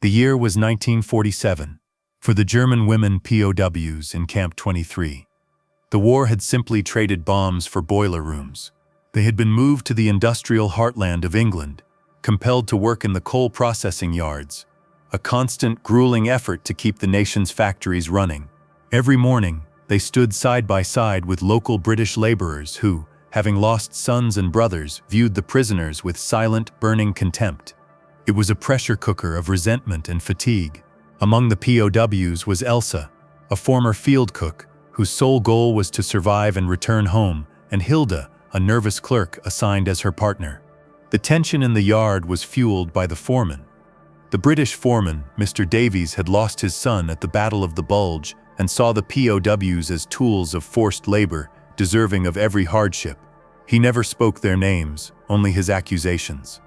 The year was 1947, for the German women POWs in Camp 23. The war had simply traded bombs for boiler rooms. They had been moved to the industrial heartland of England, compelled to work in the coal processing yards, a constant, grueling effort to keep the nation's factories running. Every morning, they stood side by side with local British laborers who, having lost sons and brothers, viewed the prisoners with silent, burning contempt. It was a pressure cooker of resentment and fatigue. Among the POWs was Elsa, a former field cook, whose sole goal was to survive and return home, and Hilda, a nervous clerk assigned as her partner. The tension in the yard was fueled by the foreman. The British foreman, Mr. Davies, had lost his son at the Battle of the Bulge and saw the POWs as tools of forced labor, deserving of every hardship. He never spoke their names, only his accusations.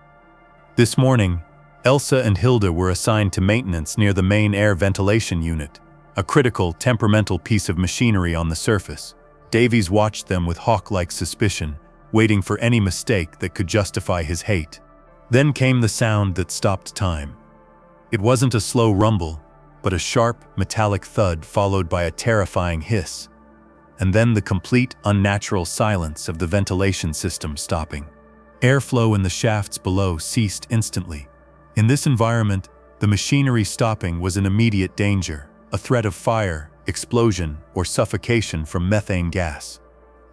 This morning, Elsa and Hilda were assigned to maintenance near the main air ventilation unit, a critical, temperamental piece of machinery on the surface. Davies watched them with hawk-like suspicion, waiting for any mistake that could justify his hate. Then came the sound that stopped time. It wasn't a slow rumble, but a sharp, metallic thud followed by a terrifying hiss. And then the complete, unnatural silence of the ventilation system stopping. Airflow in the shafts below ceased instantly. In this environment, the machinery stopping was an immediate danger, a threat of fire, explosion, or suffocation from methane gas.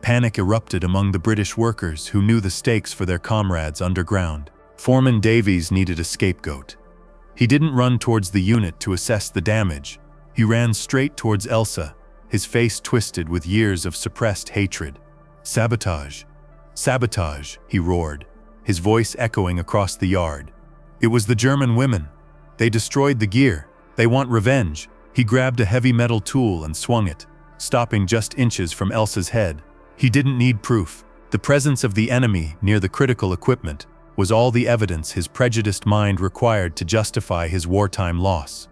Panic erupted among the British workers who knew the stakes for their comrades underground. Foreman Davies needed a scapegoat. He didn't run towards the unit to assess the damage. He ran straight towards Elsa, his face twisted with years of suppressed hatred. "Sabotage! Sabotage!" he roared, his voice echoing across the yard. It was the German women. They destroyed the gear. They want revenge. He grabbed a heavy metal tool and swung it, stopping just inches from Elsa's head. He didn't need proof. The presence of the enemy near the critical equipment was all the evidence his prejudiced mind required to justify his wartime loss.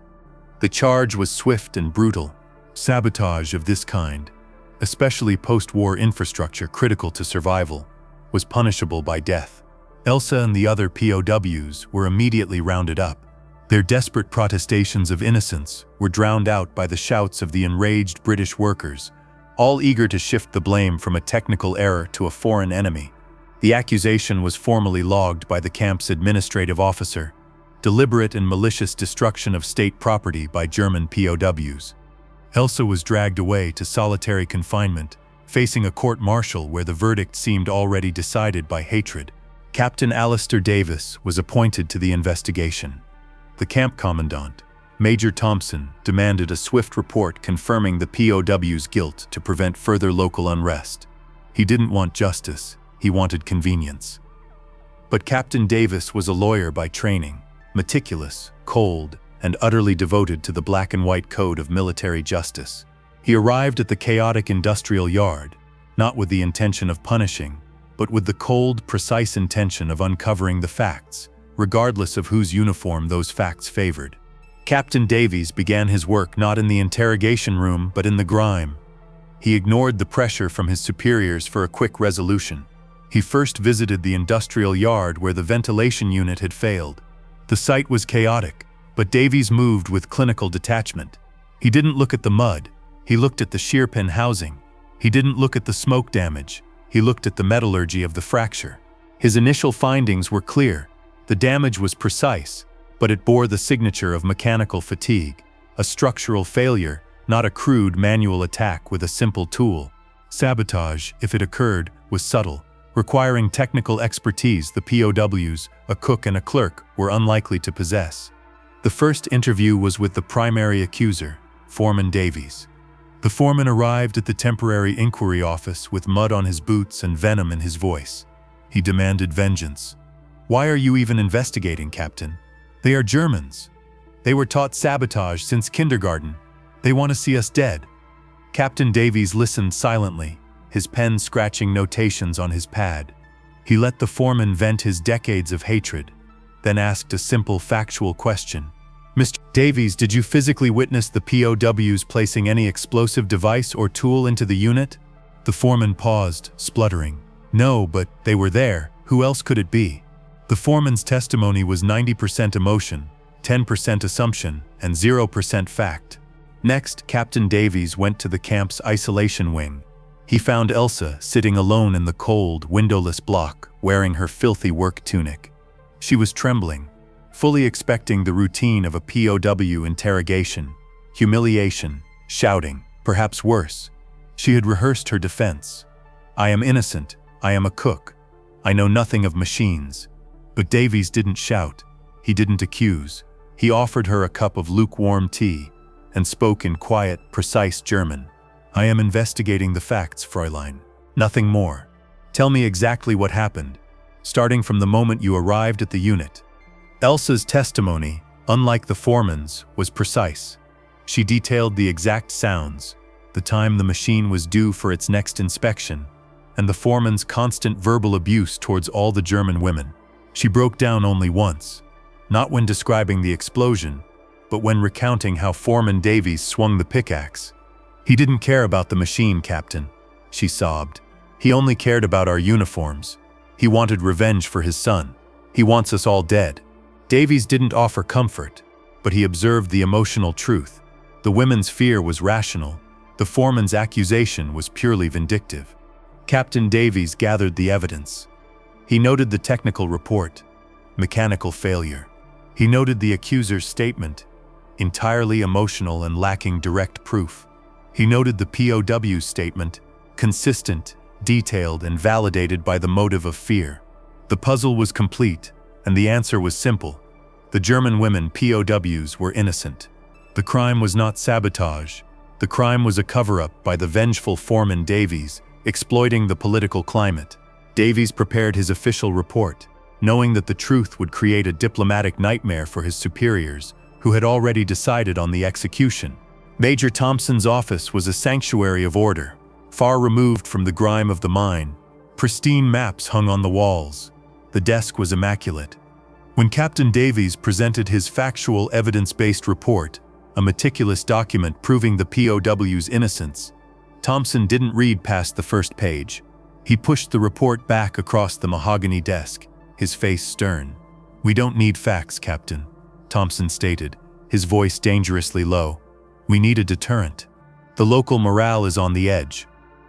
The charge was swift and brutal. Sabotage of this kind, especially post-war infrastructure critical to survival, was punishable by death. Elsa and the other POWs were immediately rounded up. Their desperate protestations of innocence were drowned out by the shouts of the enraged British workers, all eager to shift the blame from a technical error to a foreign enemy. The accusation was formally logged by the camp's administrative officer: deliberate and malicious destruction of state property by German POWs. Elsa was dragged away to solitary confinement, facing a court-martial where the verdict seemed already decided by hatred. Captain Alistair Davies was appointed to the investigation. The camp commandant, Major Thompson, demanded a swift report confirming the POW's guilt to prevent further local unrest. He didn't want justice, he wanted convenience. But Captain Davies was a lawyer by training, meticulous, cold, and utterly devoted to the black and white code of military justice. He arrived at the chaotic industrial yard, not with the intention of punishing, but with the cold, precise intention of uncovering the facts, regardless of whose uniform those facts favored. Captain Davies began his work not in the interrogation room but in the grime. He ignored the pressure from his superiors for a quick resolution. He first visited the industrial yard where the ventilation unit had failed. The site was chaotic, but Davies moved with clinical detachment. He didn't look at the mud, he looked at the shear pin housing. He didn't look at the smoke damage, he looked at the metallurgy of the fracture. His initial findings were clear. The damage was precise, but it bore the signature of mechanical fatigue, a structural failure, not a crude manual attack with a simple tool. Sabotage, if it occurred, was subtle, requiring technical expertise the POWs, a cook and a clerk, were unlikely to possess. The first interview was with the primary accuser, Foreman Davies. The foreman arrived at the temporary inquiry office with mud on his boots and venom in his voice. He demanded vengeance. "Why are you even investigating, Captain? They are Germans. They were taught sabotage since kindergarten. They want to see us dead." Captain Davies listened silently, his pen scratching notations on his pad. He let the foreman vent his decades of hatred, then asked a simple factual question. "Mr. Davies, did you physically witness the POWs placing any explosive device or tool into the unit?" The foreman paused, spluttering. "No, but they were there. Who else could it be?" The foreman's testimony was 90% emotion, 10% assumption and 0% fact. Next, Captain Davies went to the camp's isolation wing. He found Elsa sitting alone in the cold, windowless block, wearing her filthy work tunic. She was trembling, fully expecting the routine of a POW interrogation, humiliation, shouting, perhaps worse. She had rehearsed her defense. "I am innocent. I am a cook. I know nothing of machines." But Davies didn't shout. He didn't accuse. He offered her a cup of lukewarm tea and spoke in quiet, precise German. "I am investigating the facts, Fräulein. Nothing more. Tell me exactly what happened, starting from the moment you arrived at the unit." Elsa's testimony, unlike the foreman's, was precise. She detailed the exact sounds, the time the machine was due for its next inspection, and the foreman's constant verbal abuse towards all the German women. She broke down only once, not when describing the explosion, but when recounting how Foreman Davies swung the pickaxe. "He didn't care about the machine, Captain," she sobbed. "He only cared about our uniforms. He wanted revenge for his son. He wants us all dead." Davies didn't offer comfort, but he observed the emotional truth. The women's fear was rational. The foreman's accusation was purely vindictive. Captain Davies gathered the evidence. He noted the technical report, mechanical failure. He noted the accuser's statement, entirely emotional and lacking direct proof. He noted the POW's statement, consistent, detailed, and validated by the motive of fear. The puzzle was complete, and the answer was simple. The German women POWs were innocent. The crime was not sabotage. The crime was a cover-up by the vengeful Foreman Davies, exploiting the political climate. Davies prepared his official report, knowing that the truth would create a diplomatic nightmare for his superiors, who had already decided on the execution. Major Thompson's office was a sanctuary of order, far removed from the grime of the mine. Pristine maps hung on the walls. The desk was immaculate. When Captain Davies presented his factual, evidence-based report, a meticulous document proving the POW's innocence, Thompson didn't read past the first page. He pushed the report back across the mahogany desk, his face stern. "We don't need facts, Captain," Thompson stated, his voice dangerously low. "We need a deterrent. The local morale is on the edge.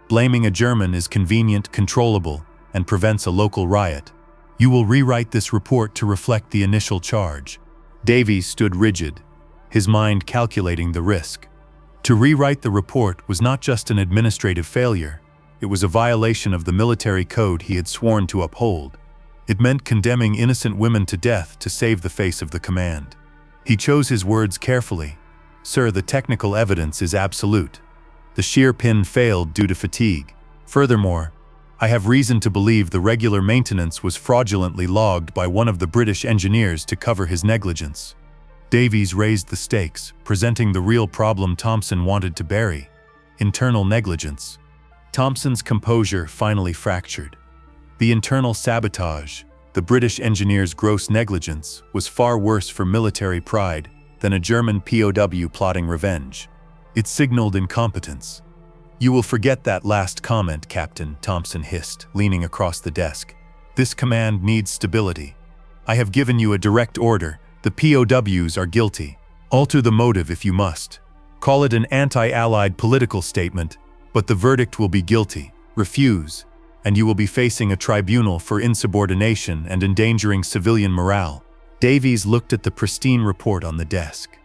Blaming a German is convenient, controllable, and prevents a local riot. You will rewrite this report to reflect the initial charge." Davies stood rigid, his mind calculating the risk. To rewrite the report was not just an administrative failure, it was a violation of the military code he had sworn to uphold. It meant condemning innocent women to death to save the face of the command. He chose his words carefully. "Sir, the technical evidence is absolute. The shear pin failed due to fatigue. Furthermore, I have reason to believe the regular maintenance was fraudulently logged by one of the British engineers to cover his negligence." Davies raised the stakes, presenting the real problem Thompson wanted to bury: internal negligence. Thompson's composure finally fractured. The internal sabotage, the British engineer's gross negligence, was far worse for military pride than a German POW plotting revenge. It signaled incompetence. "You will forget that last comment, Captain," Thompson hissed, leaning across the desk. "This command needs stability. I have given you a direct order. The POWs are guilty. Alter the motive if you must. Call it an anti-Allied political statement, but the verdict will be guilty. Refuse, and you will be facing a tribunal for insubordination and endangering civilian morale." Davies looked at the pristine report on the desk.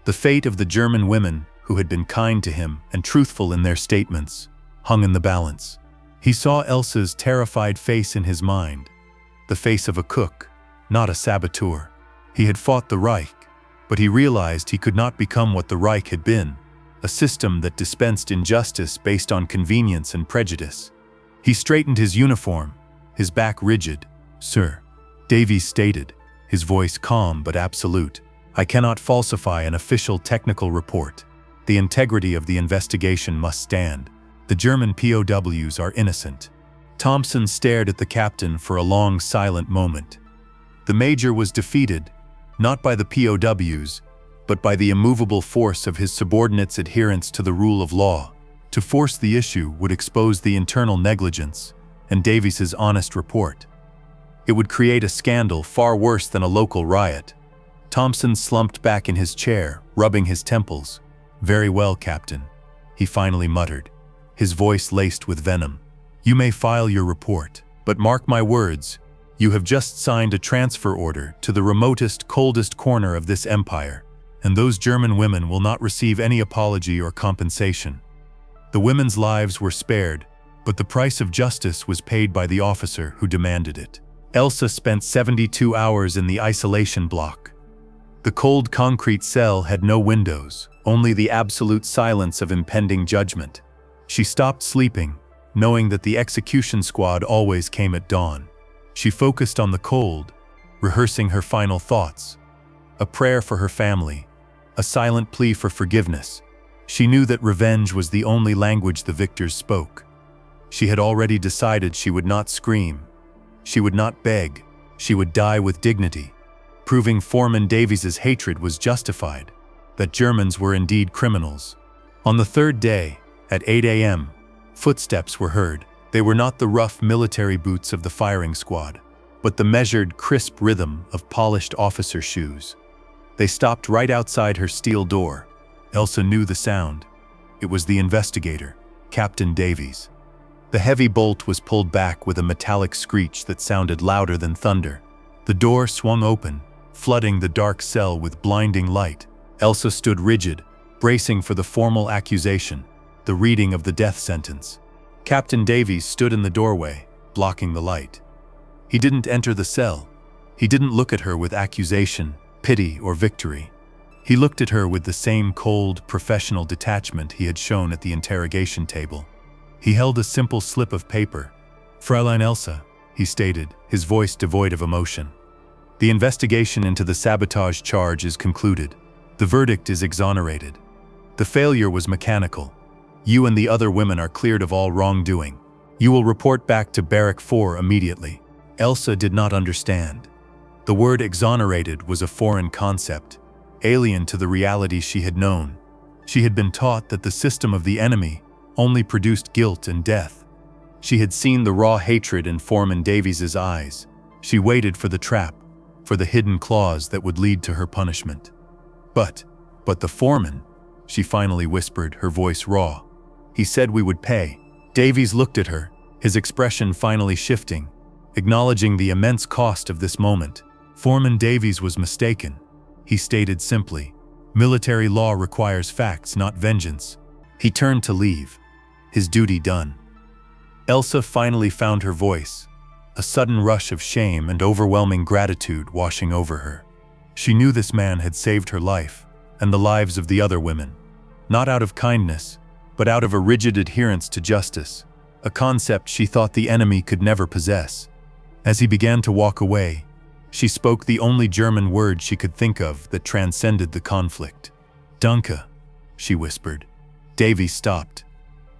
The fate of the German women, who had been kind to him and truthful in their statements, hung in the balance. He saw Elsa's terrified face in his mind, the face of a cook, not a saboteur. He had fought the Reich, but he realized he could not become what the Reich had been, a system that dispensed injustice based on convenience and prejudice. He straightened his uniform, his back rigid. "Sir," Davies stated, his voice calm but absolute, "I cannot falsify an official technical report. The integrity of the investigation must stand. The German POWs are innocent." Thompson stared at the captain for a long, silent moment. The major was defeated, not by the POWs, but by the immovable force of his subordinates' adherence to the rule of law. To force the issue would expose the internal negligence and Davies's honest report. It would create a scandal far worse than a local riot. Thompson slumped back in his chair, rubbing his temples. "Very well, Captain," he finally muttered, his voice laced with venom. "You may file your report, but mark my words, you have just signed a transfer order to the remotest, coldest corner of this empire, and those German women will not receive any apology or compensation." The women's lives were spared, but the price of justice was paid by the officer who demanded it. Elsa spent 72 hours in the isolation block. The cold concrete cell had no windows, only the absolute silence of impending judgment. She stopped sleeping, knowing that the execution squad always came at dawn. She focused on the cold, rehearsing her final thoughts. A prayer for her family, a silent plea for forgiveness. She knew that revenge was the only language the victors spoke. She had already decided she would not scream. She would not beg. She would die with dignity, proving Foreman Davies's hatred was justified, that Germans were indeed criminals. On the third day, at 8 a.m., footsteps were heard. They were not the rough military boots of the firing squad, but the measured, crisp rhythm of polished officer shoes. They stopped right outside her steel door. Elsa knew the sound. It was the investigator, Captain Davies. The heavy bolt was pulled back with a metallic screech that sounded louder than thunder. The door swung open, flooding the dark cell with blinding light. Elsa stood rigid, bracing for the formal accusation, the reading of the death sentence. Captain Davies stood in the doorway, blocking the light. He didn't enter the cell. He didn't look at her with accusation, pity, or victory. He looked at her with the same cold, professional detachment he had shown at the interrogation table. He held a simple slip of paper. "Fräulein Elsa," he stated, his voice devoid of emotion. "The investigation into the sabotage charge is concluded. The verdict is exonerated. The failure was mechanical. You and the other women are cleared of all wrongdoing. You will report back to Barrack 4 immediately." Elsa did not understand. The word exonerated was a foreign concept, alien to the reality she had known. She had been taught that the system of the enemy only produced guilt and death. She had seen the raw hatred in Foreman Davies's eyes. She waited for the trap, for the hidden clause that would lead to her punishment. But the foreman," she finally whispered, her voice raw. "He said we would pay." Davies looked at her, his expression finally shifting, acknowledging the immense cost of this moment. Foreman Davies was mistaken. He stated simply, "Military law requires facts, not vengeance." He turned to leave, his duty done. Elsa finally found her voice, a sudden rush of shame and overwhelming gratitude washing over her. She knew this man had saved her life, and the lives of the other women, not out of kindness, but out of a rigid adherence to justice, a concept she thought the enemy could never possess. As he began to walk away, she spoke the only German word she could think of that transcended the conflict. "Danke," she whispered. Davies stopped.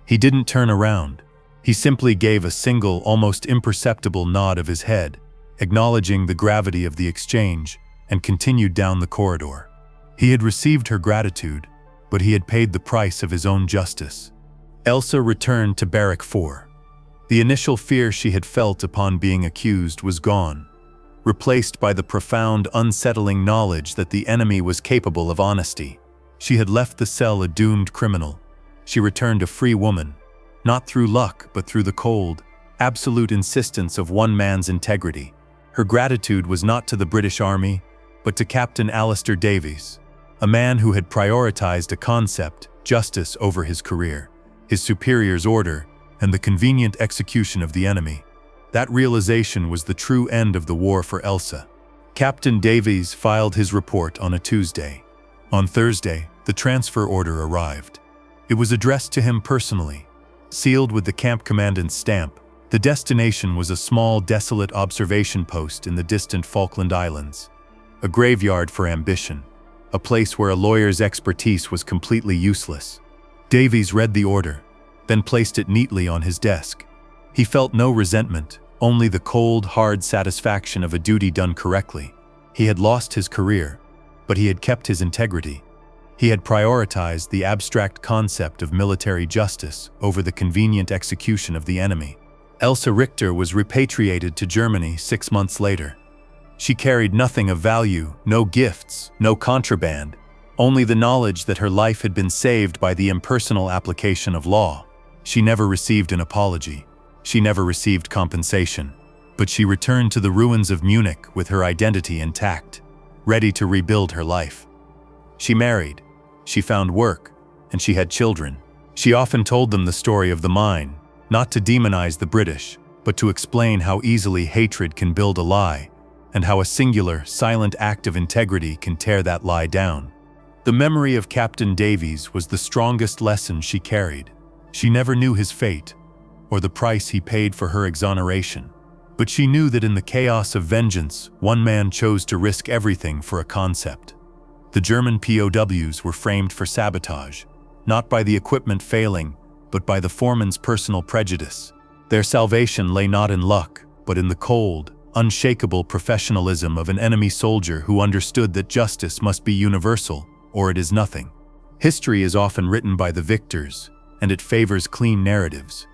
He didn't turn around. He simply gave a single, almost imperceptible nod of his head, acknowledging the gravity of the exchange, and continued down the corridor. He had received her gratitude, but he had paid the price of his own justice. Elsa returned to Barrack 4. The initial fear she had felt upon being accused was gone, replaced by the profound, unsettling knowledge that the enemy was capable of honesty. She had left the cell a doomed criminal. She returned a free woman, not through luck, but through the cold, absolute insistence of one man's integrity. Her gratitude was not to the British Army, but to Captain Alistair Davies, a man who had prioritized a concept, justice, over his career, his superior's order, and the convenient execution of the enemy. That realization was the true end of the war for Elsa. Captain Davies filed his report on a Tuesday. On Thursday, the transfer order arrived. It was addressed to him personally, sealed with the camp commandant's stamp. The destination was a small, desolate observation post in the distant Falkland Islands, a graveyard for ambition, a place where a lawyer's expertise was completely useless. Davies read the order, then placed it neatly on his desk. He felt no resentment, only the cold, hard satisfaction of a duty done correctly. He had lost his career, but he had kept his integrity. He had prioritized the abstract concept of military justice over the convenient execution of the enemy. Elsa Richter was repatriated to Germany 6 months later. She carried nothing of value, no gifts, no contraband, only the knowledge that her life had been saved by the impersonal application of law. She never received an apology. She never received compensation. But she returned to the ruins of Munich with her identity intact, ready to rebuild her life. She married, she found work, and she had children. She often told them the story of the mine, not to demonize the British, but to explain how easily hatred can build a lie, and how a singular, silent act of integrity can tear that lie down. The memory of Captain Davies was the strongest lesson she carried. She never knew his fate, or the price he paid for her exoneration. But she knew that in the chaos of vengeance, one man chose to risk everything for a concept. The German POWs were framed for sabotage, not by the equipment failing, but by the foreman's personal prejudice. Their salvation lay not in luck, but in the cold, unshakable professionalism of an enemy soldier who understood that justice must be universal, or it is nothing. History is often written by the victors, and it favors clean narratives.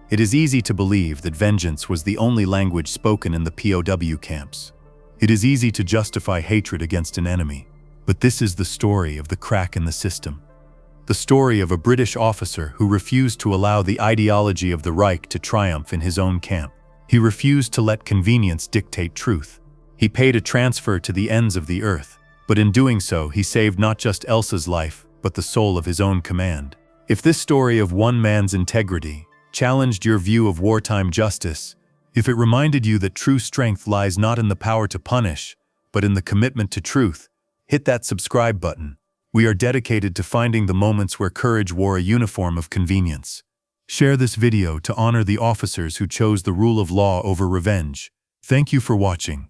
It is easy to believe that vengeance was the only language spoken in the POW camps. It is easy to justify hatred against an enemy, but this is the story of the crack in the system. The story of a British officer who refused to allow the ideology of the Reich to triumph in his own camp. He refused to let convenience dictate truth. He paid a transfer to the ends of the earth, but in doing so, he saved not just Elsa's life, but the soul of his own command. If this story of one man's integrity challenged your view of wartime justice, if it reminded you that true strength lies not in the power to punish, but in the commitment to truth, hit that subscribe button. We are dedicated to finding the moments where courage wore a uniform of convenience. Share this video to honor the officers who chose the rule of law over revenge. Thank you for watching.